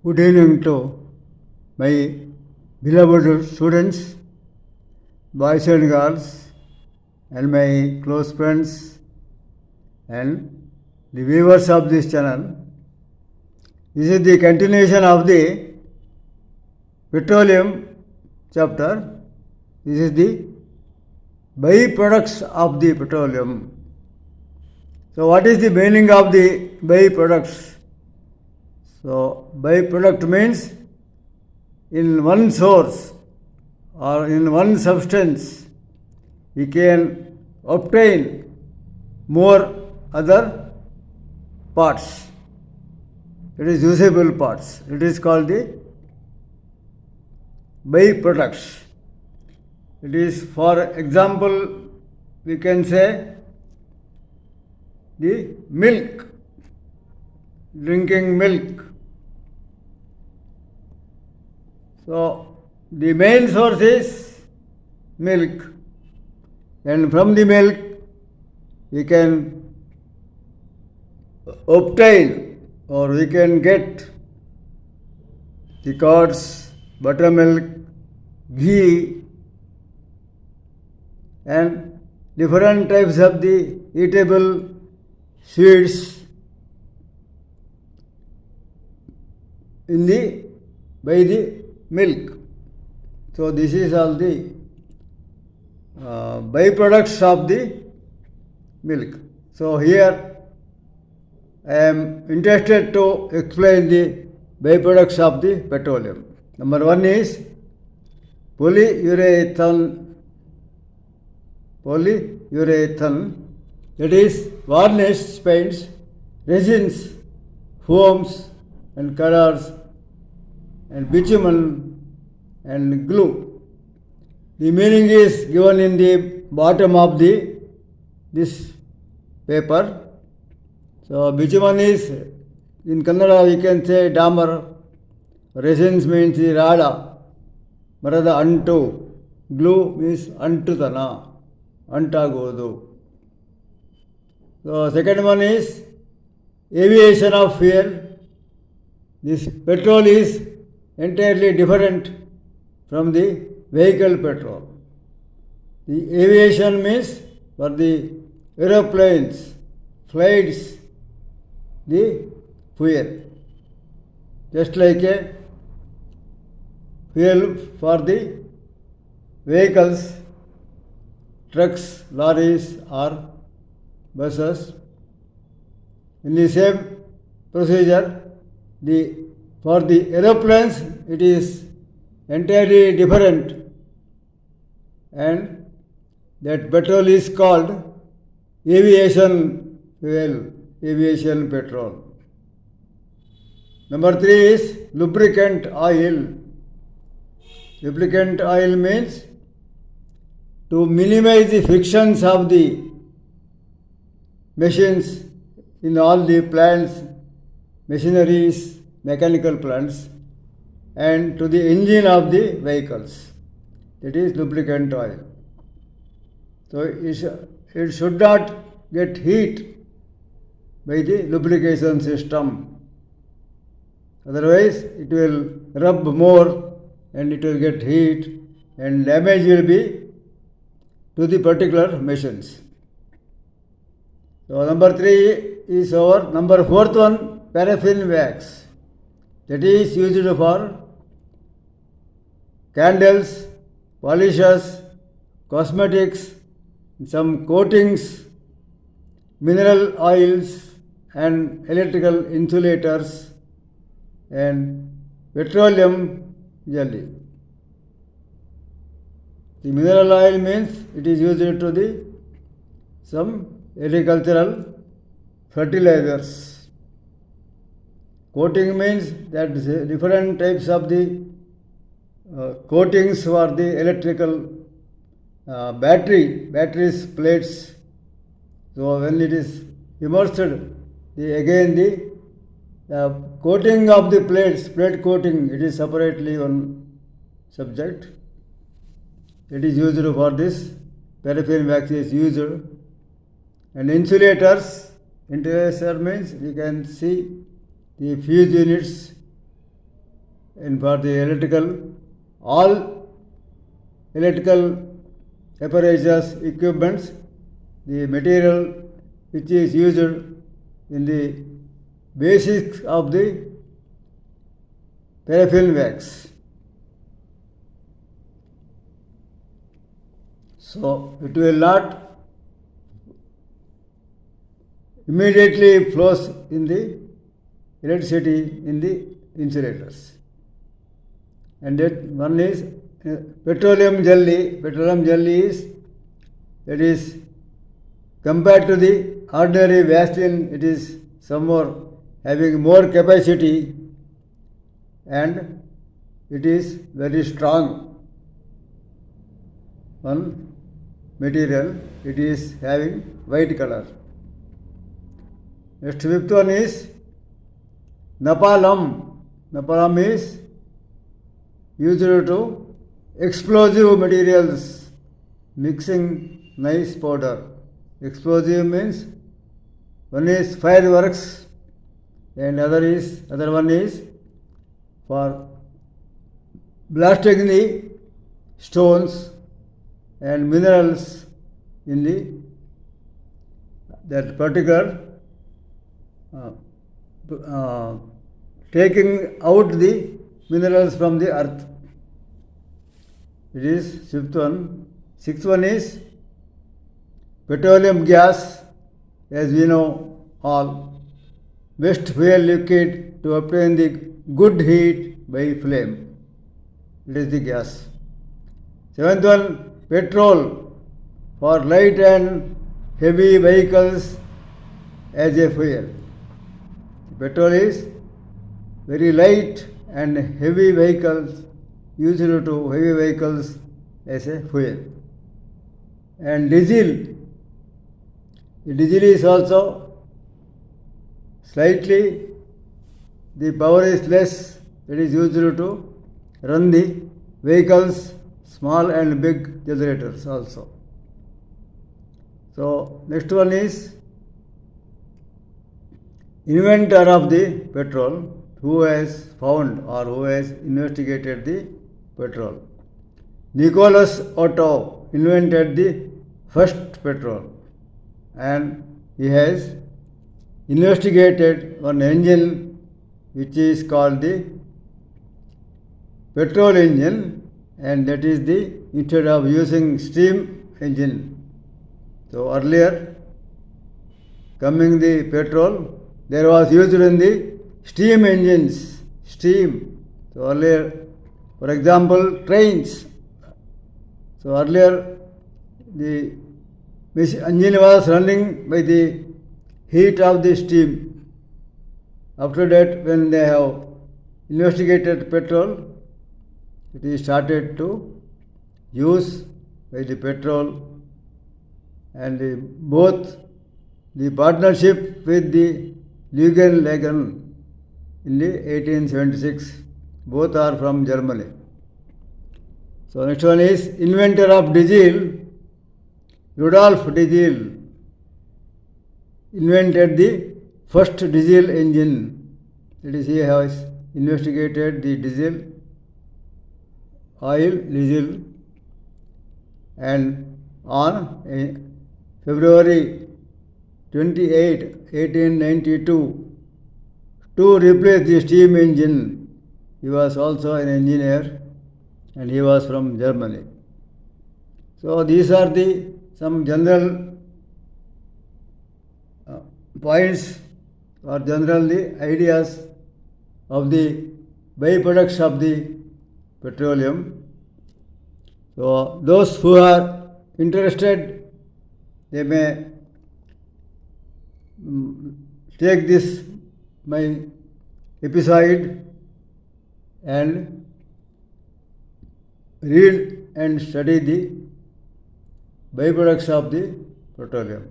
Good evening to my beloved students, boys and girls, and my close friends, and the viewers of this channel. This is the continuation of the Petroleum chapter. This is the byproducts of the petroleum. So, what is the meaning of the byproducts? So, byproduct means in one source or in one substance we can obtain more other parts. It is usable parts. It is called the byproducts. It is, for example, we can say the milk, drinking milk. So, the main source is milk, and from the milk we can obtain or we can get the curds, buttermilk, ghee, and different types of the eatable sweets by the milk. So, this is all the byproducts of the milk. So, here I am interested to explain the byproducts of the petroleum. Number one is polyurethane. That is varnish, paints, resins, foams, and colors, and bitumen and glue. The meaning is given in the bottom of this paper. So, bitumen is, in Kannada we can say damar, resins means the rada, marada antu, glue means antutana, antagodu. So, second one is aviation of fuel. This petrol is entirely different from the vehicle petrol. The aviation means for the aeroplanes, flights, the fuel. Just like a fuel for the vehicles, trucks, lorries or buses. In the same procedure, for the aeroplanes it is entirely different, and that petrol is called aviation fuel, aviation petrol. Number three is lubricant oil. Lubricant oil means to minimize the frictions of the machines in all the plants, machineries, mechanical plants, and to the engine of the vehicles. That is lubricant oil. So, it should not get heat by the lubrication system. Otherwise, it will rub more and it will get heat and damage will be to the particular machines. So, number three is over. Number fourth one, paraffin wax. That is used for candles, polishes, cosmetics, some coatings, mineral oils, and electrical insulators, and petroleum jelly. The mineral oil means it is used to some agricultural fertilizers. Coating means that different types of the coatings for the electrical batteries, plates. So, when it is immersed, the coating of the plates, plate coating, it is separately one subject. It is used for this. Paraffin wax is used. And insulator means you can see the fuse units and for the all electrical apparatus equipments, the material which is used in the basics of the paraffin wax. So it will not immediately flows in the electricity in the insulators. And that one is petroleum jelly. Petroleum jelly is, that is, compared to the ordinary Vaseline, it is somewhere having more capacity and it is very strong. One material, it is having white color. Next, fifth one is napalm. Napalm is used to explosive materials, mixing nice powder. Explosive means one is fireworks and other one is for blasting the stones and minerals in that particular taking out the minerals from the earth. It is fifth one. Sixth one is petroleum gas, as we know all, best fuel liquid to obtain the good heat by flame. It is the gas. Seventh one, petrol for light and heavy vehicles as a fuel. Petrol is very light and heavy vehicles, used to heavy vehicles as a fuel. And diesel. The diesel is also slightly, the power is less, it is used to run the vehicles, small and big generators also. So next one is inventor of the petrol, who has found or who has investigated the petrol. Nicholas Otto invented the first petrol, and he has investigated one engine which is called the petrol engine, and that is the instead of using steam engine. So earlier coming the petrol, there was used in the steam engines, steam. So earlier, for example, trains. So earlier the engine was running by the heat of the steam. After that, when they have investigated petrol, it is started to use by the petrol, and both the partnership with the Lagen in the 1876, both are from Germany. So next one is inventor of diesel. Rudolf Diesel invented the first diesel engine. That is, he has investigated the diesel, and on February 28, 1892, to replace the steam engine. He was also an engineer and he was from Germany. So these are the some general points or generally ideas of the byproducts of the petroleum. So those who are interested, they may take this my episode and read and study the byproducts of the petroleum.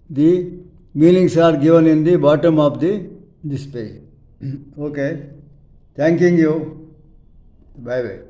The meanings are given in the bottom of this page. Okay. Thanking you. Bye bye.